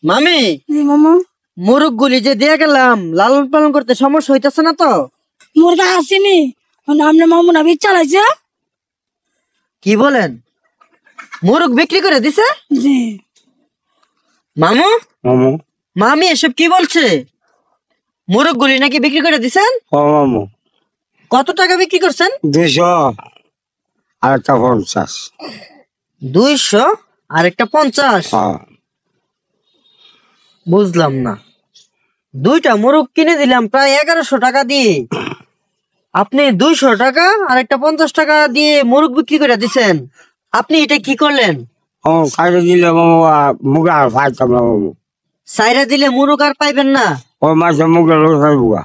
মামি মামা মুরগ গুলি যে দিয়ে গেলাম লালন পালন করতে সমস্যা হইতেছে না তো? মুরগা আসেনি আপনার মামু না বিচ চালাইছে। কি বলেন? মুরগ বিক্রি করে দিছে? জি মামু মামু মামি এসব কি বলছে? মুরগ গুলি নাকি বিক্রি করে দিছেন? ও মামু কত টাকা বিক্রি করছেন? 200 আর একটা 50। 200 আর একটা 50? হ্যাঁ বুঝলাম না, দুইটা মুরগ কিনে দিলাম প্রায় 1100 টাকা দিয়ে, আপনি 200 টাকা আর একটা 50 টাকা দিয়ে মুরগ বিক্রি করে দিছেন। আপনি এটা কি করলেন? ও সাইডে দিলে মামু মুগা আর পাইতাম না মামু। সাইরা দিলে মুরগ আর পাইবেন না, ওই মাসে মুগা লোক বুগা।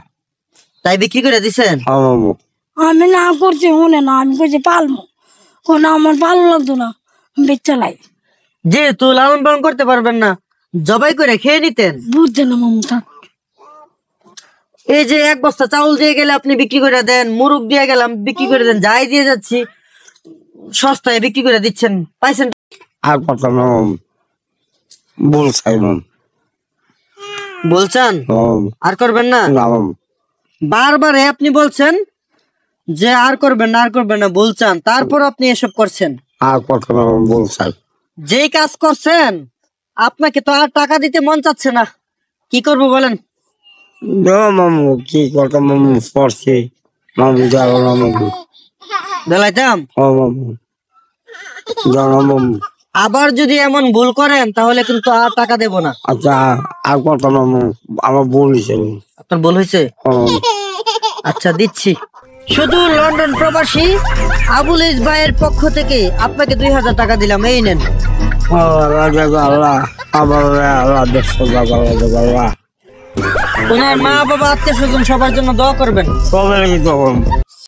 তাই বিক্রি করে দিছেন? হ্যাঁ মামু আমি না করছি শুনে না, আমি করছি পালমো। ও না আমার ভালো লাগতো না, বিচ চালাই। যেহেতু লালন পালন করতে পারবেন না, জবাই করে খেয়ে নিতেন। বুঝছে না মামু থাক। এই যে 1 বস্তা চাউল দিয়ে গেলে আপনি বিক্রি করে দেন, মুরগ দিয়ে গেলাম বিক্রি করে দেন, যাই দিয়ে যাচ্ছি সস্তায় বিক্রি করে দিচ্ছেন, পাইছেন? আর কথা না মামু, ভুল চাই মামু। বলছেন আর করবেন না? না মামু বারবার আপনি বলছেন যে আর করবেন না আর করবেন না বলছেন, তারপর আপনি এসব করছেন। আর কথা না মামু, ভুল চাই। যেই কাজ করছেন আপনাকে তো আর টাকা দিতে মন চাচ্ছে না, কি করব বলেন? মামু কি কথা মামু, পড়ছি মামু যাও না মামু। বেলাইতাম ও মামু যাও না মামু। আবার যদি এমন ভুল করেন তাহলে কিন্তু আর টাকা দেব না। আচ্ছা আর কথা না মামু, আমার ভুল হিসেবে। আপনার ভুল হয়েছে? আচ্ছা দিচ্ছি। শুধু লন্ডন প্রবাসী আবুল ইস ভাইয়ের পক্ষ থেকে আপনাকে 2000 টাকা দিলাম, এই নেন। আল্লাহ আবার আল্লাহ দেখো আল্লাহ। ওনার মা বাবা আত্মীয় স্বজন সবার জন্য দোয়া করবেন। তবে নাকি তখন